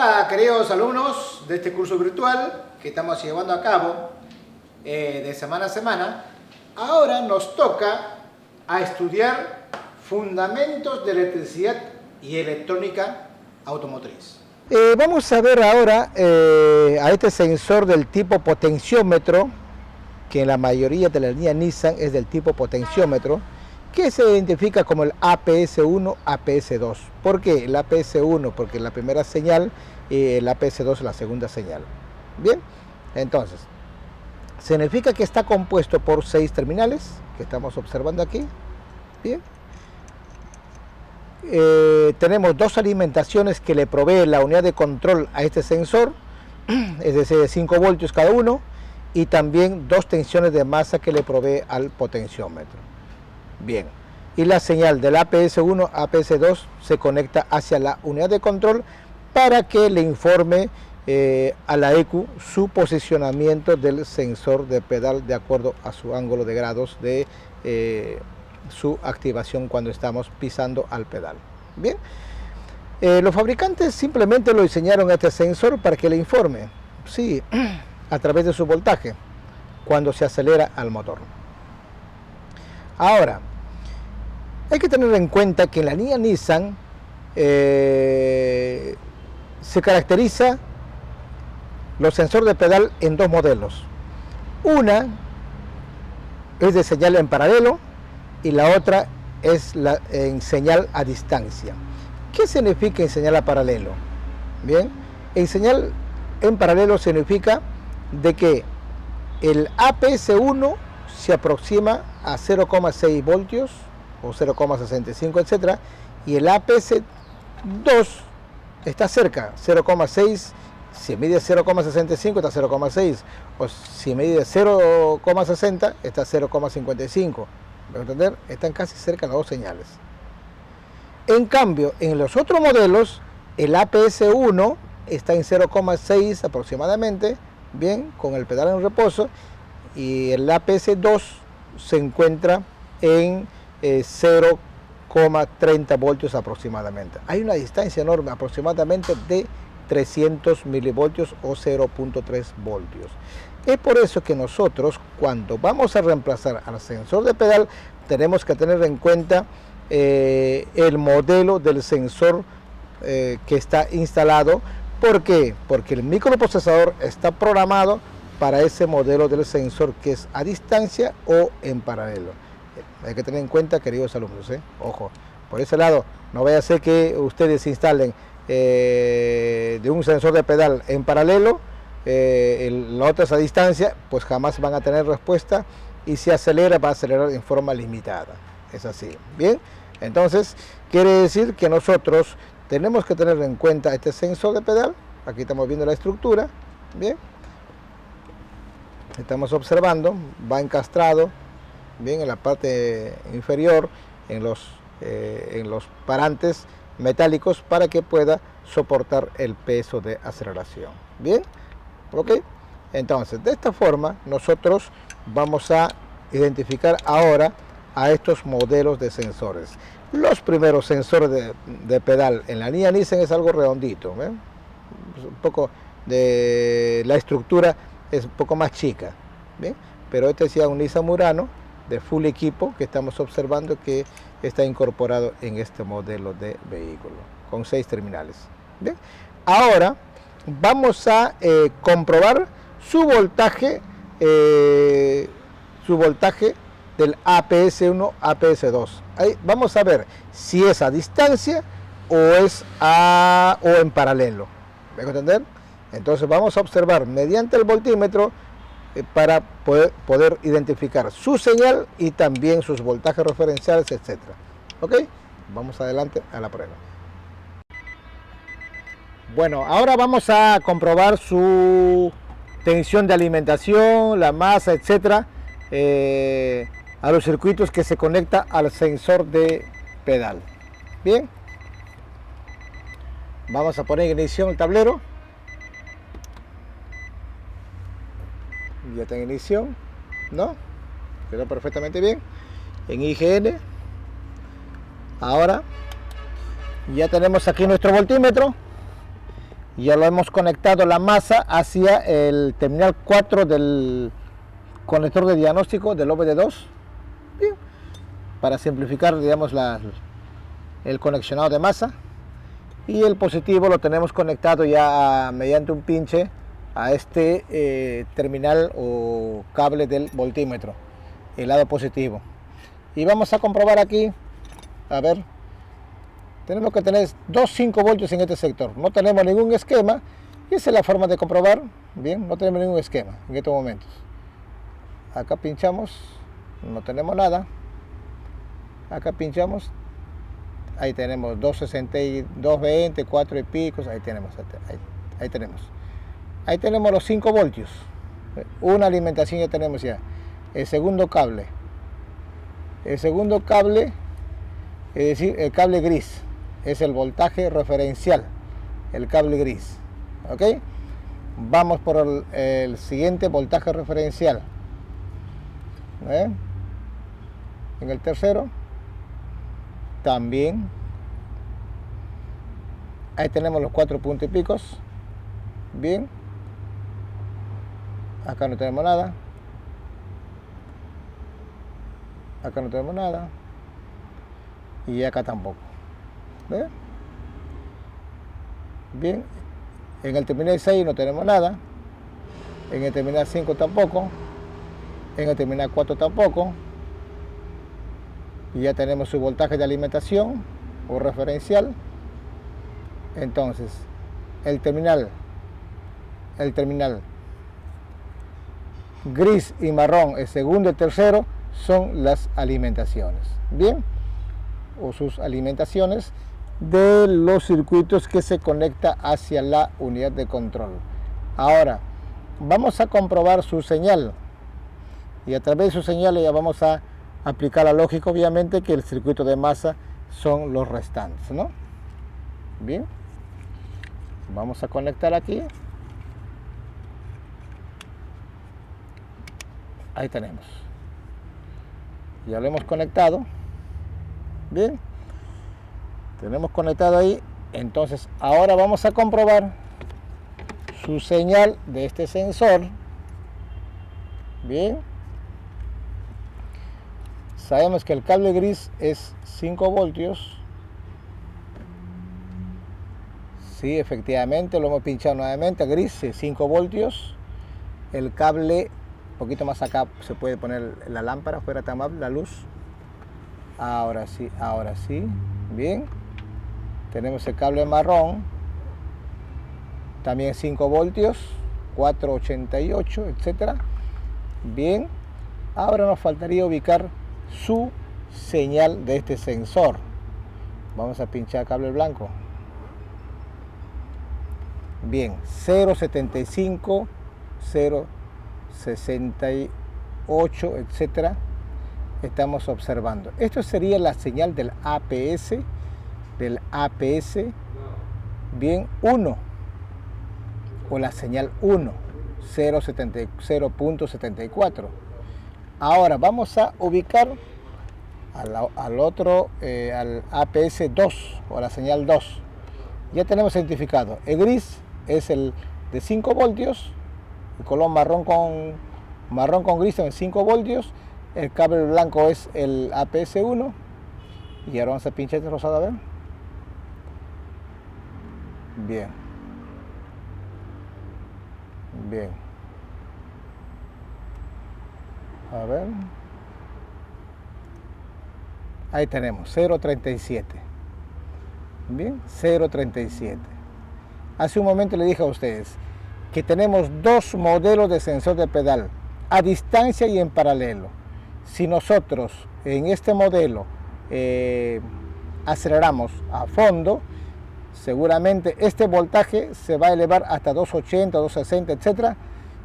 Hola queridos alumnos de este curso virtual que estamos llevando a cabo de semana a semana. Ahora nos toca a estudiar fundamentos de electricidad y electrónica automotriz. Vamos a ver ahora a este sensor del tipo potenciómetro, que en la mayoría de la línea Nissan es del tipo potenciómetro, que se identifica como el APS1, APS2. ¿Por qué el APS1? Porque es la primera señal y el APS2 es la segunda señal. Bien, entonces, significa que está compuesto por 6 terminales, que estamos observando aquí. Bien. Tenemos 2 alimentaciones que le provee la unidad de control a este sensor, es decir, de 5 voltios cada uno, y también 2 tensiones de masa que le provee al potenciómetro. Bien, y la señal del APS1 a APS2 se conecta hacia la unidad de control para que le informe a la ECU su posicionamiento del sensor de pedal de acuerdo a su ángulo de grados de su activación cuando estamos pisando al pedal. Bien, los fabricantes simplemente lo diseñaron este sensor para que le informe, sí, a través de su voltaje cuando se acelera al motor. Ahora, hay que tener en cuenta que en la línea Nissan se caracteriza los sensores de pedal en 2 modelos. Una es de señal en paralelo y la otra es en señal a distancia. ¿Qué significa en señal a paralelo? Bien, en señal en paralelo significa de que el APS1 se aproxima a 0,6 voltios o 0,65, etcétera, y el APS2 está cerca, 0,6, si mide 0,65 está 0,6, o si mide 0,60 está 0,55. ¿Me entender? Están casi cerca las 2 señales. En cambio, en los otros modelos, el APS1 está en 0,6 aproximadamente, bien, con el pedal en reposo, y el APS2 se encuentra en 0,30 voltios aproximadamente. Hay una distancia enorme, aproximadamente de 300 milivoltios o 0,3 voltios. Es por eso que nosotros, cuando vamos a reemplazar al sensor de pedal, tenemos que tener en cuenta el modelo del sensor que está instalado. ¿Por qué? Porque el microprocesador está programado para ese modelo del sensor que es a distancia o en paralelo. Hay que tener en cuenta, queridos alumnos, ojo, por ese lado, no vaya a ser que ustedes instalen de un sensor de pedal en paralelo, la otra es a distancia, pues jamás van a tener respuesta, y si acelera, va a acelerar en forma limitada. Es así. Bien, entonces quiere decir que nosotros tenemos que tener en cuenta este sensor de pedal. Aquí estamos viendo la estructura. Bien, estamos observando, va encastrado, bien, en la parte inferior, en los parantes metálicos, para que pueda soportar el peso de aceleración. Bien, ok. Entonces, de esta forma nosotros vamos a identificar ahora a estos modelos de sensores. Los primeros sensores de pedal en la línea Nissan es algo redondito, ¿eh? Un poco de la estructura es un poco más chica, ¿bien? Pero este es ya un Nissan Murano de full equipo que estamos observando que está incorporado en este modelo de vehículo con 6 terminales. Bien, ahora vamos a comprobar su voltaje del APS1 APS2. Ahí vamos a ver si es a distancia o es o en paralelo. ¿Me van a entender? Entonces vamos a observar mediante el voltímetro para poder identificar su señal y también sus voltajes referenciales, etcétera. ¿Ok? Vamos adelante a la prueba. Bueno, ahora vamos a comprobar su tensión de alimentación, la masa, etcétera, a los circuitos que se conecta al sensor de pedal. Bien, vamos a poner en ignición el tablero. Ya está en ignición, ¿no? Quedó perfectamente bien. En IGN. Ahora ya tenemos aquí nuestro voltímetro Ya lo hemos conectado la masa hacia el terminal 4 del conector de diagnóstico del OBD2. Bien. Para simplificar, digamos, el conexionado de masa. Y el positivo lo tenemos conectado ya mediante un pinche a este terminal o cable del voltímetro, el lado positivo. Y vamos a comprobar aquí, a ver, tenemos que tener 2,5 voltios en este sector. No tenemos ningún esquema y esa es la forma de comprobar. Bien, no tenemos ningún esquema en estos momentos. Acá pinchamos, no tenemos nada. Acá pinchamos, ahí tenemos 260, 220, 4 y picos, ahí tenemos, ahí tenemos. Ahí tenemos los 5 voltios. Una alimentación ya tenemos ya. El segundo cable, es decir, el cable gris, es el voltaje referencial, el cable gris. ¿Ok? Vamos por el siguiente voltaje referencial. En el tercero también ahí tenemos los 4 puntos y picos. Bien, acá no tenemos nada, acá no tenemos nada y acá tampoco. ¿Ve? Bien, en el terminal 6 no tenemos nada, en el terminal 5 tampoco, en el terminal 4 tampoco. Y ya tenemos su voltaje de alimentación o referencial. Entonces el terminal gris y marrón, el segundo y tercero, son las alimentaciones. Bien, o sus alimentaciones de los circuitos que se conecta hacia la unidad de control. Ahora vamos a comprobar su señal y a través de su señal ya vamos a aplicar la lógica, obviamente, que el circuito de masa son los restantes, ¿no? Bien, vamos a conectar aquí. Ahí tenemos, ya lo hemos conectado. Bien, tenemos conectado ahí. Entonces ahora vamos a comprobar su señal de este sensor. Bien, sabemos que el cable gris es 5 voltios. Sí, efectivamente, lo hemos pinchado nuevamente. Gris es 5 voltios. El cable, un poquito más acá, se puede poner la lámpara, fuera tan amable, la luz. Ahora sí, ahora sí. Bien. Tenemos el cable marrón. También 5 voltios, 488, etcétera. Bien. Ahora nos faltaría ubicar su señal de este sensor. Vamos a pinchar cable blanco. Bien, 0.75, 0.68, etcétera. Estamos observando. Esto sería la señal del APS, bien, 1, o la señal 1, 0.74. Ahora vamos a ubicar al otro, al APS 2 o la señal 2. Ya tenemos identificado. El gris es el de 5 voltios, el color marrón con gris en 5 voltios, el cable blanco es el APS 1. Y ahora vamos a pinchar este rosado, a ver. Bien. Bien. A ver. Ahí tenemos 0.37. Bien, 0.37. Hace un momento le dije a ustedes que tenemos dos modelos de sensor de pedal, a distancia y en paralelo. Si nosotros en este modelo aceleramos a fondo, seguramente este voltaje se va a elevar hasta 280, 260, etcétera,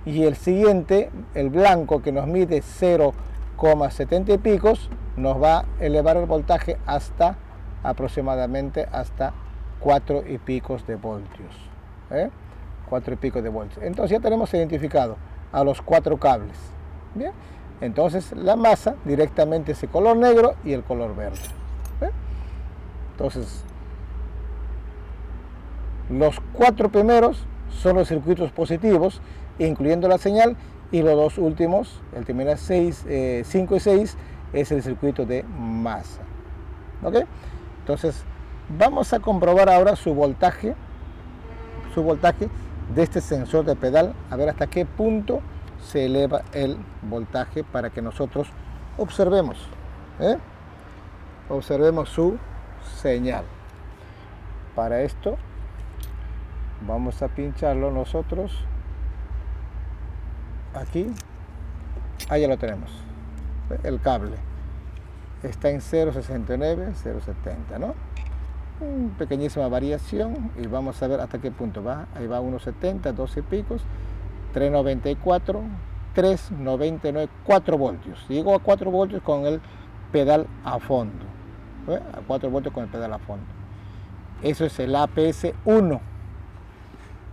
y el siguiente, el blanco, que nos mide 0,70 y picos, nos va a elevar el voltaje hasta aproximadamente hasta 4 y picos de voltios. 4 y pico de voltios. Entonces ya tenemos identificado a los 4 cables. Bien, entonces la masa directamente es el color negro y el color verde. Entonces Los 4 primeros son los circuitos positivos, incluyendo la señal, y los 2 últimos, el terminal 5 y 6, es el circuito de masa. ¿Ok? Entonces, vamos a comprobar ahora su voltaje de este sensor de pedal, a ver hasta qué punto se eleva el voltaje para que nosotros observemos, observemos su señal. Para esto vamos a pincharlo nosotros aquí. Ahí ya lo tenemos, el cable está en 0.69, 0.70, ¿no? Pequeñísima variación, y vamos a ver hasta qué punto va. Ahí va 1.70, 12 picos, 3.94, 3.99, 4 voltios. Llegó a 4 voltios con el pedal a fondo, a 4 voltios con el pedal a fondo. Eso es el APS-1.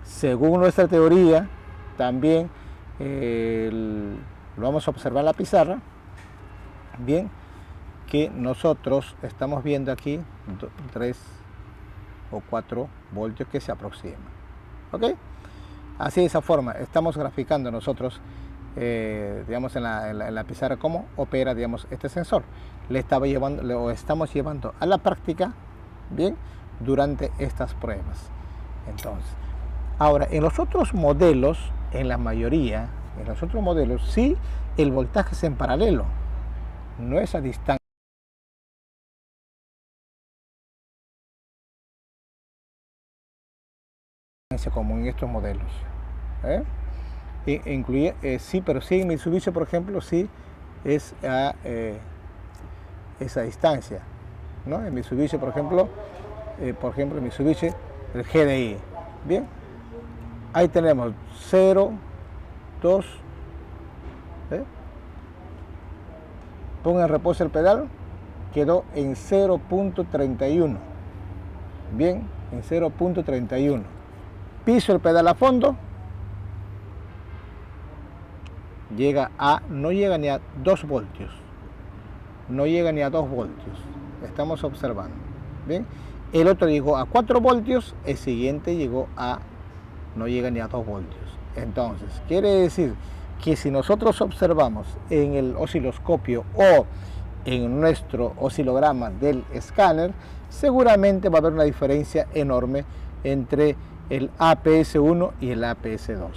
Según nuestra teoría, también lo vamos a observar en la pizarra, bien, que nosotros estamos viendo aquí 3 o 4 voltios que se aproximan. ¿Ok? Así, de esa forma, estamos graficando nosotros, digamos, en la pizarra cómo opera, digamos, este sensor. Lo estamos llevando a la práctica, bien, durante estas pruebas. Entonces, ahora, en los otros modelos, en la mayoría, en los otros modelos, sí, el voltaje es en paralelo, no es a distancia, como en estos modelos. Incluye, sí, pero sí en Mitsubishi, por ejemplo, sí es a esa distancia, ¿no? En Mitsubishi, por ejemplo, en Mitsubishi, el GDI, bien, ahí tenemos 0, 2, ponga en reposo el pedal, quedó en 0.31, bien, en 0.31. Piso el pedal a fondo, no llega ni a 2 voltios, no llega ni a 2 voltios, estamos observando, bien. El otro llegó a 4 voltios, el siguiente no llega ni a 2 voltios. Entonces, quiere decir que si nosotros observamos en el osciloscopio o en nuestro oscilograma del escáner, seguramente va a haber una diferencia enorme entre el APS-1 y el APS-2.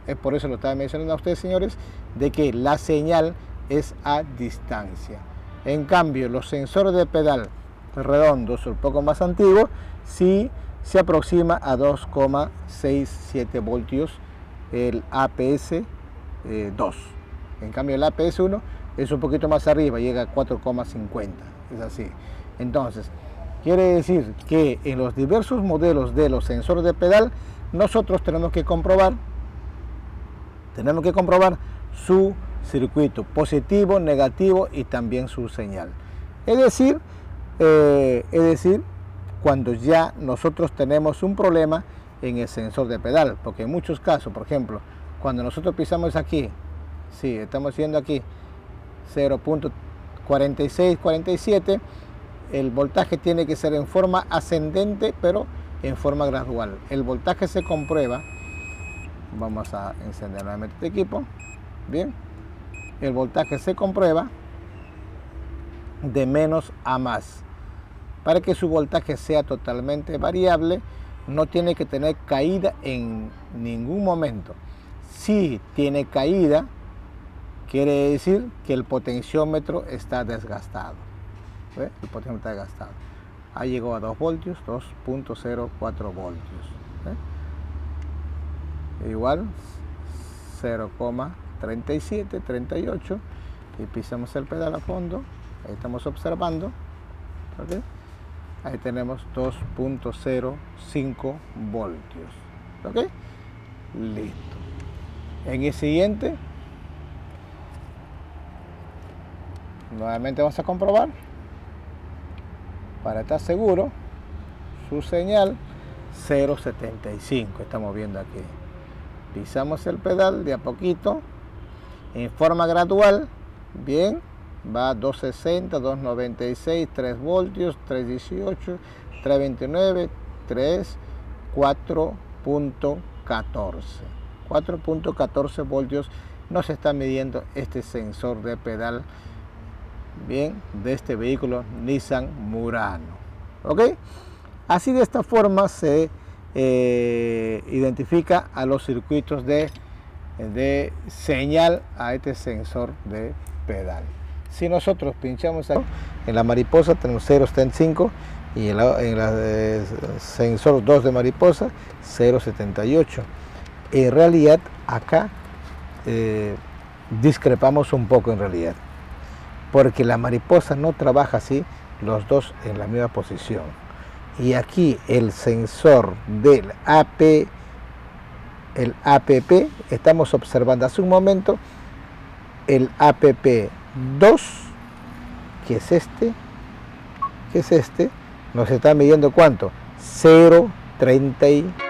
Es por eso lo estaba mencionando a ustedes, señores, de que la señal es a distancia. En cambio, los sensores de pedal redondos, un poco más antiguos, sí se aproxima a 2,67 voltios el APS-2. En cambio, el APS-1 es un poquito más arriba, llega a 4,50. Es así. Entonces, quiere decir que en los diversos modelos de los sensores de pedal, nosotros tenemos que comprobar su circuito positivo, negativo y también su señal. Es decir, cuando ya nosotros tenemos un problema en el sensor de pedal, porque en muchos casos, por ejemplo, cuando nosotros pisamos aquí, sí, estamos viendo aquí 0.46, 47, el voltaje tiene que ser en forma ascendente, pero en forma gradual. El voltaje se comprueba, vamos a encender nuevamente este equipo, bien, el voltaje se comprueba de menos a más. Para que su voltaje sea totalmente variable, no tiene que tener caída en ningún momento. Si tiene caída, quiere decir que el potenciómetro está desgastado. ¿Ve? El potenciómetro está desgastado. Ahí llegó a 2 voltios, 2.04 voltios. Igual 0,37, 38, y pisamos el pedal a fondo. Ahí estamos observando. ¿Okay? Ahí tenemos 2.05 voltios. ¿Ok? Listo. En el siguiente, nuevamente vamos a comprobar, para estar seguro, su señal 0.75. Estamos viendo aquí. Pisamos el pedal de a poquito, en forma gradual, bien. Va a 2.60, 2.96, 3 voltios, 3.18, 3.29, 3, 4.14. 4.14 voltios nos está midiendo este sensor de pedal, bien, de este vehículo Nissan Murano. ¿Ok? Así, de esta forma se identifica a los circuitos de señal a este sensor de pedal. Si nosotros pinchamos aquí, en la mariposa tenemos 0.75 y en el sensor 2 de mariposa 0.78. En realidad acá discrepamos un poco en realidad, porque la mariposa no trabaja así, los dos en la misma posición. Y aquí el sensor del APP, estamos observando hace un momento el APP2, que es este, nos está midiendo ¿cuánto? 0.30.